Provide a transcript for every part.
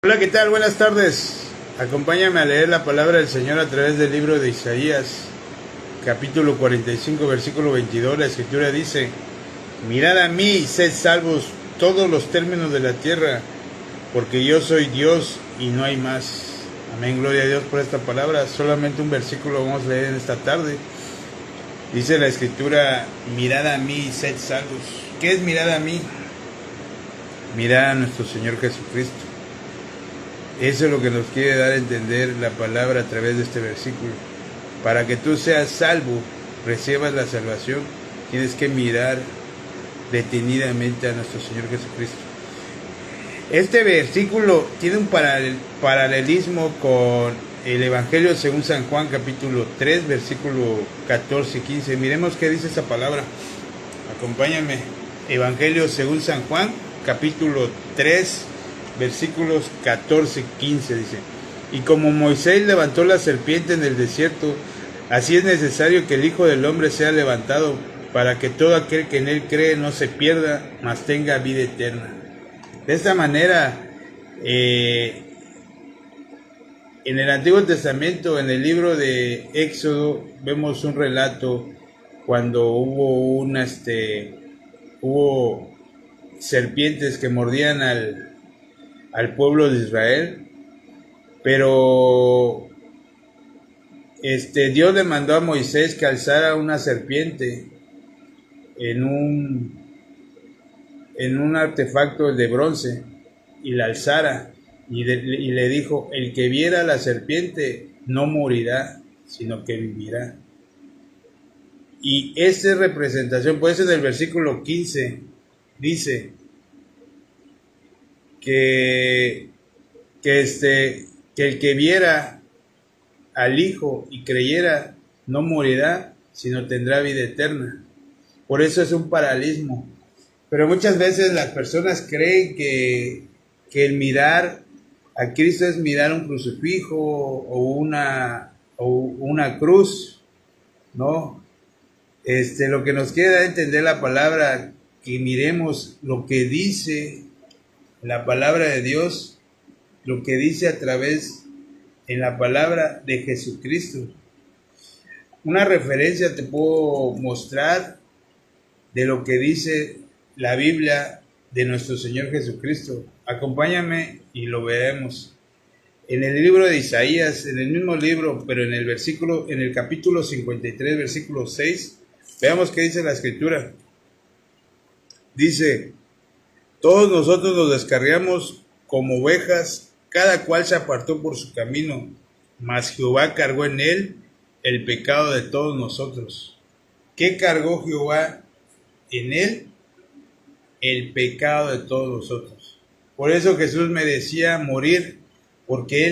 Hola, ¿qué tal? Buenas tardes. Acompáñame a leer la palabra del Señor a través del libro de Isaías, capítulo 45, versículo 22. La Escritura dice: Mirad a mí y sed salvos todos los términos de la tierra, porque yo soy Dios y no hay más. Amén, gloria a Dios por esta palabra. Solamente un versículo vamos a leer en esta tarde. Dice la Escritura: mirad a mí y sed salvos. ¿Qué es mirar a mí? Mirar a nuestro Señor Jesucristo. Eso es lo que nos quiere dar a entender la palabra a través de este versículo. Para que tú seas salvo, recibas la salvación, tienes que mirar detenidamente a nuestro Señor Jesucristo. Este versículo tiene un paralelismo con el Evangelio según San Juan, capítulo 3, versículo 14 y 15. Miremos qué dice esa palabra. Acompáñame. Evangelio según San Juan, capítulo 3, versículos 14 y 15 dice: Y como Moisés levantó la serpiente en el desierto, así es necesario que el Hijo del Hombre sea levantado, para que todo aquel que en él cree no se pierda, mas tenga vida eterna. De esta manera, en el Antiguo Testamento, en el libro de Éxodo, vemos un relato cuando hubo serpientes que mordían al pueblo de Israel, pero Dios le mandó a Moisés que alzara una serpiente en un artefacto de bronce y la alzara y le dijo: el que viera la serpiente no morirá, sino que vivirá. Y esta es representación, pues en el versículo 15 dice que el que viera al Hijo y creyera no morirá, sino tendrá vida eterna. Por eso es un paralelismo. Pero muchas veces las personas creen que el mirar a Cristo es mirar un crucifijo o una cruz, ¿no? Lo que nos quiere dar a entender la palabra, que miremos lo que dice la palabra de Dios, lo que dice a través en la palabra de Jesucristo. Una referencia te puedo mostrar de lo que dice la Biblia de nuestro Señor Jesucristo. Acompáñame y lo veremos. En el libro de Isaías, en el mismo libro, pero en el capítulo 53, versículo 6, veamos qué dice la Escritura. Dice: todos nosotros nos descarriamos como ovejas, cada cual se apartó por su camino, mas Jehová cargó en él el pecado de todos nosotros. ¿Qué cargó Jehová en él? El pecado de todos nosotros. Por eso Jesús merecía morir, porque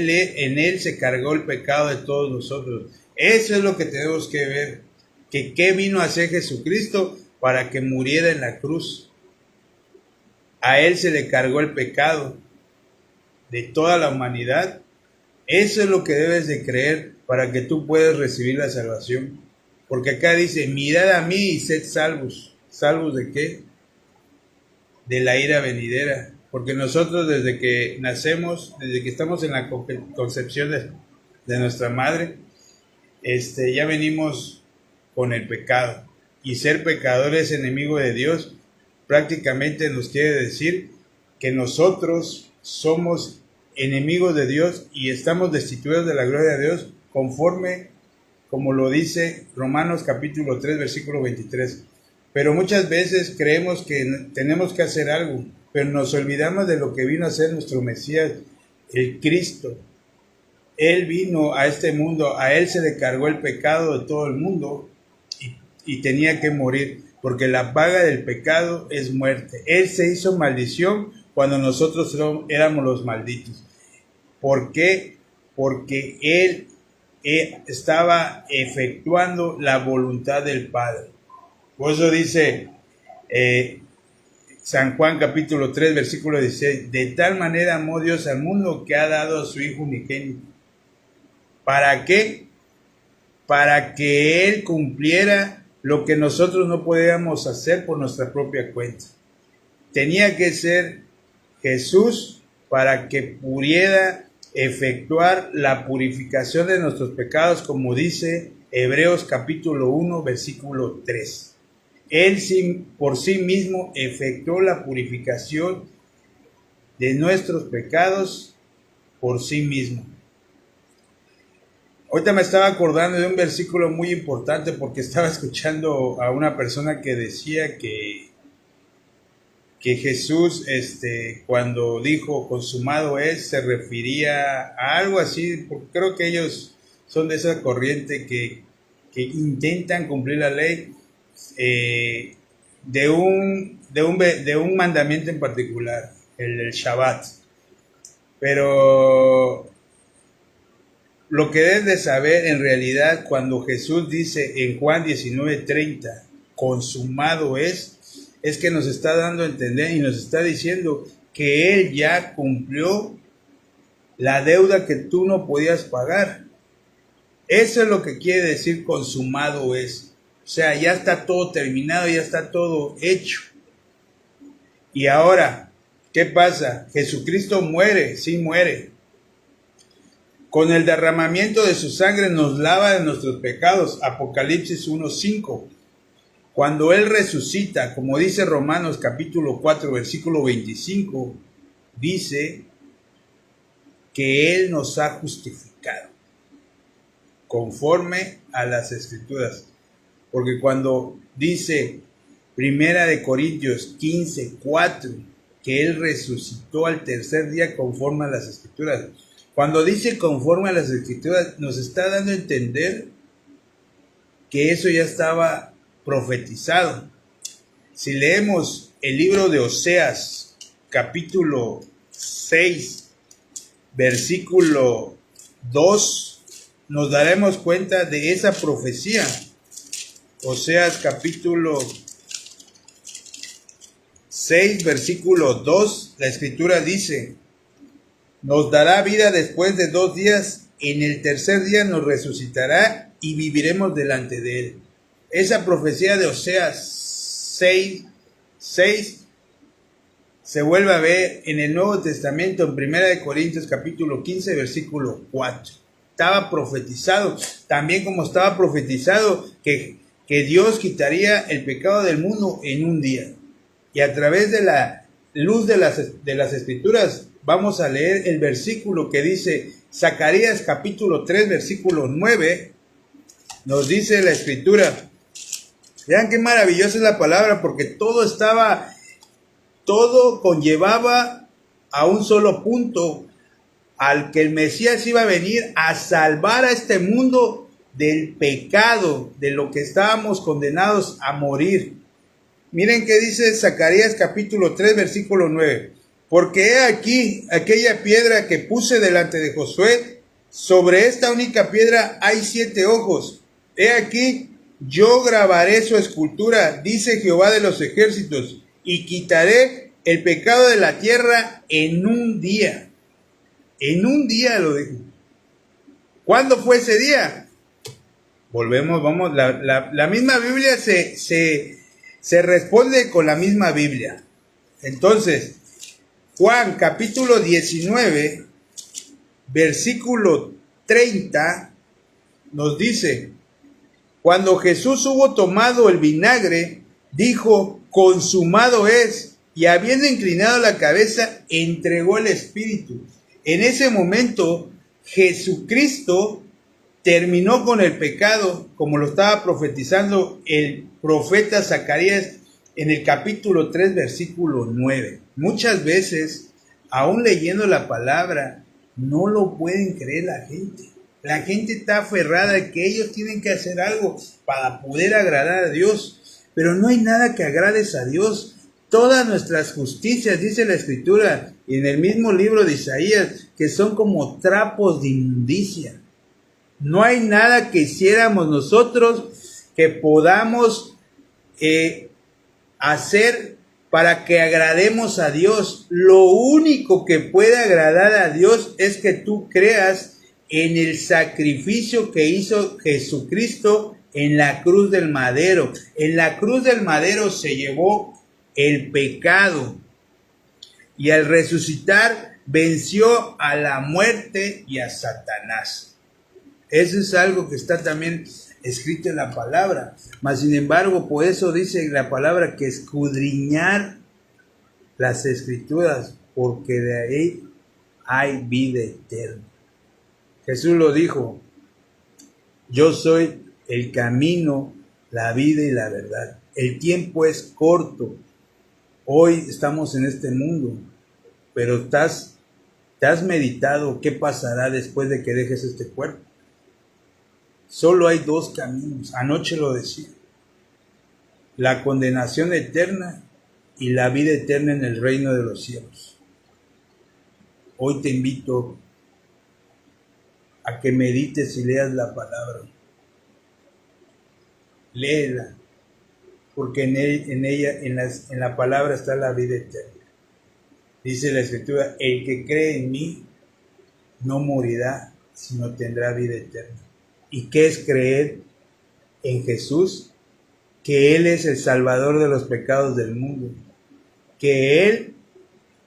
en él se cargó el pecado de todos nosotros. Eso es lo que tenemos que ver. Que ¿qué vino a hacer Jesucristo? Para que muriera en la cruz. A él se le cargó el pecado de toda la humanidad. Eso es lo que debes de creer para que tú puedas recibir la salvación. Porque acá dice: mirad a mí y sed salvos. ¿Salvos de qué? De la ira venidera. Porque nosotros desde que nacemos, desde que estamos en la concepción de nuestra madre, ya venimos con el pecado. Y ser pecador es enemigo de Dios. Prácticamente nos quiere decir que nosotros somos enemigos de Dios y estamos destituidos de la gloria de Dios, conforme como lo dice Romanos capítulo 3, versículo 23. Pero muchas veces creemos que tenemos que hacer algo, pero nos olvidamos de lo que vino a ser nuestro Mesías, el Cristo. Él vino a este mundo, a él se le cargó el pecado de todo el mundo y tenía que morir, porque la paga del pecado es muerte. Él se hizo maldición cuando nosotros éramos los malditos. ¿Por qué? Porque él estaba efectuando la voluntad del Padre. Por eso dice San Juan capítulo 3, versículo 16: de tal manera amó Dios al mundo que ha dado a su Hijo unigénito. ¿Para qué? Para que él cumpliera lo que nosotros no podíamos hacer por nuestra propia cuenta. Tenía que ser Jesús para que pudiera efectuar la purificación de nuestros pecados, como dice Hebreos capítulo 1, versículo 3. Él por sí mismo efectuó la purificación de nuestros pecados por sí mismo. Ahorita me estaba acordando de un versículo muy importante porque estaba escuchando a una persona que decía que Jesús, cuando dijo consumado es, se refería a algo así, porque creo que ellos son de esa corriente que intentan cumplir la ley de un mandamiento en particular, el del Shabbat. Pero lo que debes de saber en realidad, cuando Jesús dice en Juan 19:30, consumado es que nos está dando a entender y nos está diciendo que Él ya cumplió la deuda que tú no podías pagar. Eso es lo que quiere decir consumado es. O sea, ya está todo terminado, ya está todo hecho. Y ahora, ¿qué pasa? Jesucristo muere, sí muere. Con el derramamiento de su sangre nos lava de nuestros pecados. Apocalipsis 1:5. Cuando Él resucita, como dice Romanos capítulo 4, versículo 25, dice que Él nos ha justificado conforme a las Escrituras. Porque cuando dice Primera de Corintios 15:4, que Él resucitó al tercer día conforme a las Escrituras. Cuando dice conforme a las Escrituras, nos está dando a entender que eso ya estaba profetizado. Si leemos el libro de Oseas, capítulo 6, versículo 2, nos daremos cuenta de esa profecía. Oseas capítulo 6, versículo 2, la Escritura dice: nos dará vida después de 2 días, en el tercer día nos resucitará y viviremos delante de Él. Esa profecía de Oseas 6 se vuelve a ver en el Nuevo Testamento, en Primera de Corintios capítulo 15, versículo 4. Estaba profetizado, también como estaba profetizado que Dios quitaría el pecado del mundo en un día. Y a través de la luz de las Escrituras vamos a leer el versículo que dice Zacarías capítulo 3, versículo 9. Nos dice la Escritura. Vean qué maravillosa es la palabra, porque todo conllevaba a un solo punto, al que el Mesías iba a venir a salvar a este mundo del pecado, de lo que estábamos condenados a morir. Miren qué dice Zacarías capítulo 3, versículo 9. Porque he aquí aquella piedra que puse delante de Josué, sobre esta única piedra hay 7 ojos. He aquí, yo grabaré su escultura, dice Jehová de los ejércitos, y quitaré el pecado de la tierra en un día. En un día lo dijo. ¿Cuándo fue ese día? Vamos, la misma Biblia se responde con la misma Biblia. Entonces, Juan capítulo 19, versículo 30, nos dice: cuando Jesús hubo tomado el vinagre, dijo, consumado es, y habiendo inclinado la cabeza, entregó el Espíritu. En ese momento, Jesucristo terminó con el pecado, como lo estaba profetizando el profeta Zacarías en el capítulo 3, versículo 9. Muchas veces, aún leyendo la palabra, no lo pueden creer la gente. La gente está aferrada a que ellos tienen que hacer algo para poder agradar a Dios. Pero no hay nada que agrades a Dios. Todas nuestras justicias, dice la Escritura, y en el mismo libro de Isaías, que son como trapos de inmundicia. No hay nada que hiciéramos nosotros que podamos hacer para que agrademos a Dios. Lo único que puede agradar a Dios es que tú creas en el sacrificio que hizo Jesucristo en la cruz del madero. En la cruz del madero se llevó el pecado, y al resucitar venció a la muerte y a Satanás. Eso es algo que está también escrito en la palabra. Mas sin embargo, por eso dice la palabra que escudriñar las escrituras, porque de ahí hay vida eterna. Jesús lo dijo: yo soy el camino, la vida y la verdad. El tiempo es corto. Hoy estamos en este mundo, pero ¿te has meditado qué pasará después de que dejes este cuerpo? Solo hay dos caminos. Anoche lo decía: la condenación eterna y la vida eterna en el reino de los cielos. Hoy te invito a que medites y leas la palabra. Léela, porque en la palabra está la vida eterna. Dice la Escritura: el que cree en mí no morirá, sino tendrá vida eterna. ¿Y qué es creer en Jesús? Que Él es el Salvador de los pecados del mundo, que Él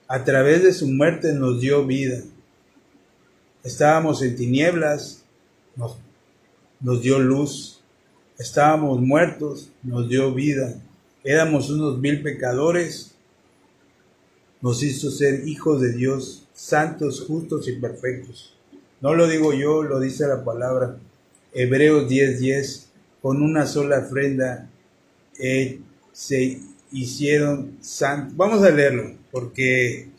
a través de su muerte nos dio vida. Estábamos en tinieblas, nos dio luz. Estábamos muertos, nos dio vida. Éramos unos vil pecadores, nos hizo ser hijos de Dios, santos, justos y perfectos. No lo digo yo, lo dice la palabra. Hebreos 10:10, con una sola ofrenda se hicieron santos. Vamos a leerlo, porque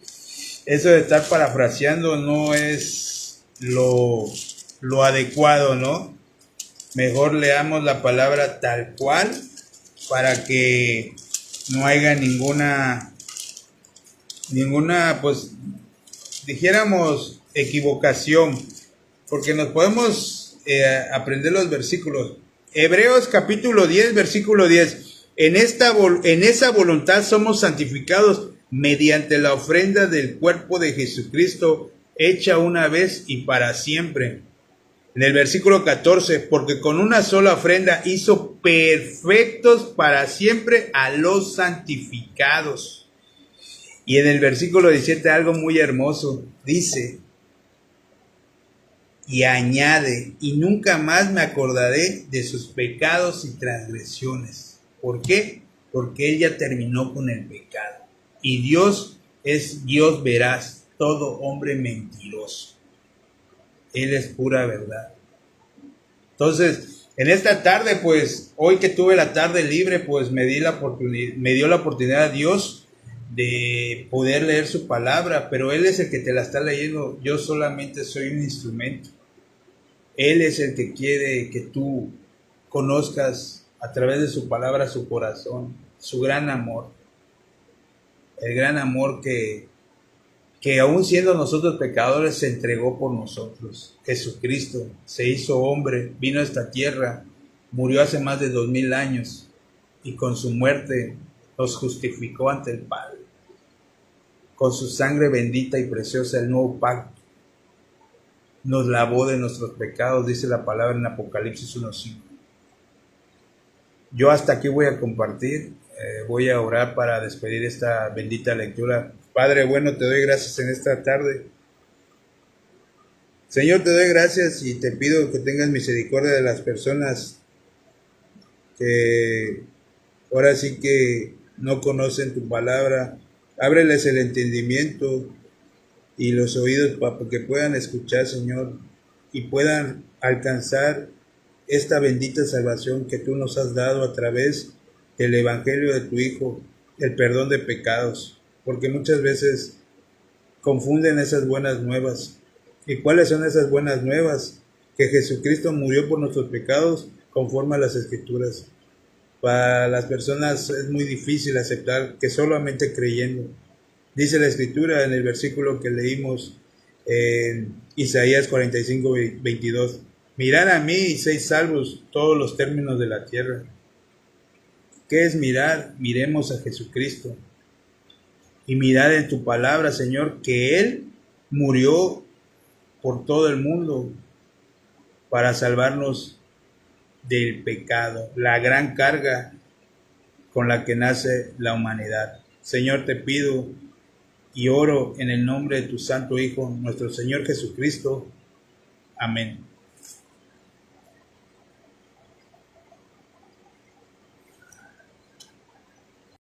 eso de estar parafraseando no es lo adecuado, ¿no? Mejor leamos la palabra tal cual, para que no haya ninguna, pues, dijéramos, equivocación, porque nos podemos aprender los versículos. Hebreos capítulo 10, versículo 10. En esa voluntad somos santificados mediante la ofrenda del cuerpo de Jesucristo, hecha una vez y para siempre. En el versículo 14, porque con una sola ofrenda hizo perfectos para siempre a los santificados. Y en el versículo 17 algo muy hermoso, dice: y añade: y nunca más me acordaré de sus pecados y transgresiones. ¿Por qué? Porque Él ya terminó con el pecado. Y Dios es Dios veraz, todo hombre mentiroso. Él es pura verdad. Entonces, en esta tarde, pues, hoy que tuve la tarde libre, pues me dio la oportunidad a Dios de poder leer su palabra, pero Él es el que te la está leyendo. Yo solamente soy un instrumento. Él es el que quiere que tú conozcas a través de su palabra su corazón, su gran amor. El gran amor que aún siendo nosotros pecadores se entregó por nosotros. Jesucristo se hizo hombre, vino a esta tierra, murió hace más de 2000 años y con su muerte nos justificó ante el Padre. Con su sangre bendita y preciosa, el nuevo pacto nos lavó de nuestros pecados, dice la palabra en Apocalipsis 1:5. Yo hasta aquí voy a compartir, voy a orar para despedir esta bendita lectura. Padre bueno, te doy gracias en esta tarde. Señor, te doy gracias y te pido que tengas misericordia de las personas que ahora sí que no conocen tu palabra. Ábreles el entendimiento y los oídos para que puedan escuchar, Señor, y puedan alcanzar esta bendita salvación que tú nos has dado a través del Evangelio de tu Hijo, el perdón de pecados, porque muchas veces confunden esas buenas nuevas. ¿Y cuáles son esas buenas nuevas? Que Jesucristo murió por nuestros pecados conforme a las Escrituras. Para las personas es muy difícil aceptar que solamente creyendo. Dice la Escritura en el versículo que leímos en Isaías 45:22. Mirad a mí y seis salvos todos los términos de la tierra. ¿Qué es mirar? Miremos a Jesucristo. Y mirad en tu palabra, Señor, que Él murió por todo el mundo para salvarnos del pecado, la gran carga con la que nace la humanidad. Señor, te pido y oro en el nombre de tu Santo Hijo, nuestro Señor Jesucristo. Amén.